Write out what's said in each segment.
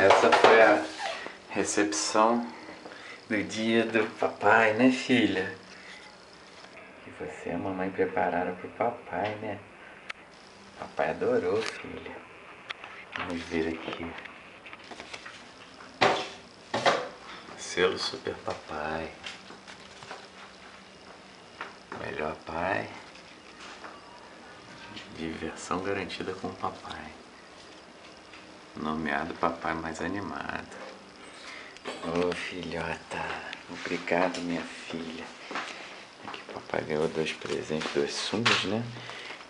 Essa foi a recepção do dia do papai, né, filha? Que você e a mamãe prepararam pro papai, né? Papai adorou, filha. Vamos ver aqui. Selo Super Papai. Melhor pai. Diversão garantida com o papai. Nomeado papai mais animado. Ô filhota, obrigado minha filha. Aqui o papai ganhou 2 presentes, 2 sumos, né?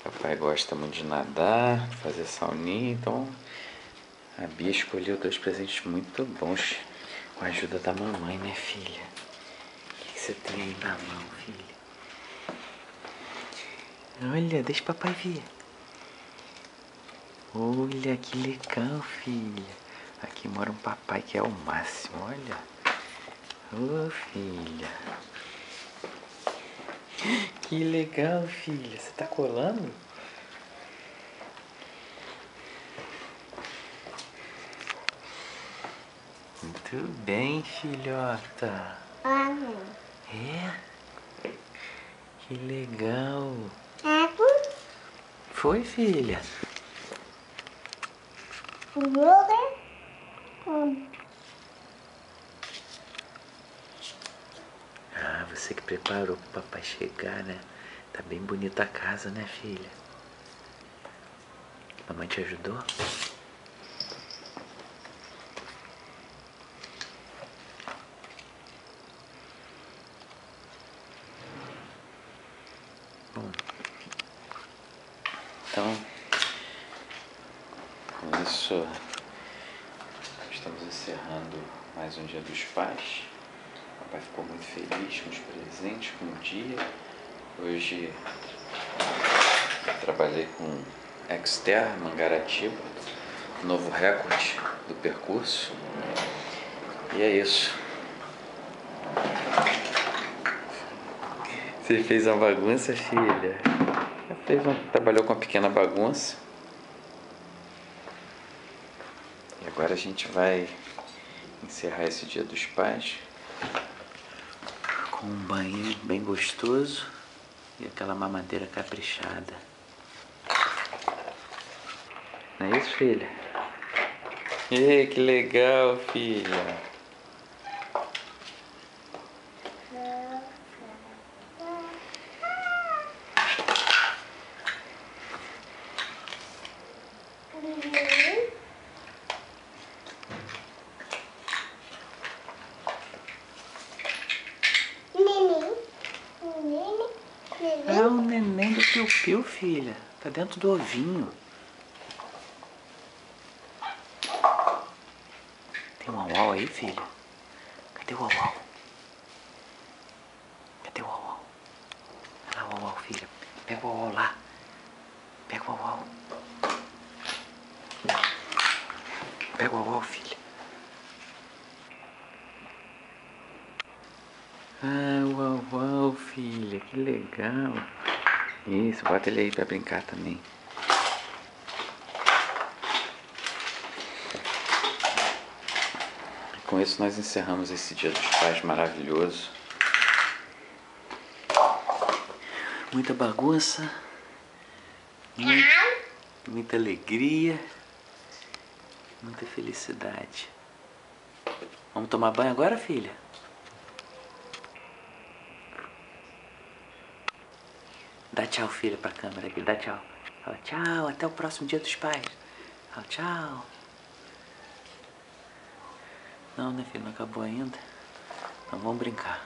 Papai gosta muito de nadar, fazer sauninha, então a Bia escolheu 2 presentes muito bons com a ajuda da mamãe, né filha? O que você tem aí na mão, filha? Olha, deixa o papai ver. Olha que legal, filha. Aqui mora um papai que é o máximo, olha. Ô, filha. Que legal, filha. Você tá colando? Muito bem, filhota. É? Que legal. Foi, filha? Ah, você que preparou pro papai chegar, né? Tá bem bonita a casa, né, filha? Mamãe te ajudou? Bom, então, com isso, estamos encerrando mais um Dia dos Pais. O papai ficou muito feliz com os presentes, com o dia. Hoje trabalhei com Xterra, Mangaratiba, novo recorde do percurso. E é isso. Você fez uma bagunça, filha? Trabalhou com uma pequena bagunça. E agora a gente vai encerrar esse Dia dos Pais com um banho bem gostoso e aquela mamadeira caprichada. Não é isso, filha? Ei, que legal, filha! É o neném do Piu-Piu, filha. Tá dentro do ovinho. Tem um uau-uau aí, filha? Cadê o uau-uau? Cadê o uau-uau? Olha lá o uau-uau, filha. Pega o uau-uau lá. Pega o uau-uau. Pega o uau-uau, filha. Ah, uau-uau, filha. Que legal. Isso, bota ele aí pra brincar também. Com isso nós encerramos esse Dia dos Pais maravilhoso. Muita bagunça, muita alegria, muita felicidade. Vamos tomar banho agora, filha? Dá tchau, filha, pra câmera aqui. Dá tchau. Fala tchau, até o próximo Dia dos Pais. Fala tchau. Não, né, filho? Não acabou ainda. Então vamos brincar.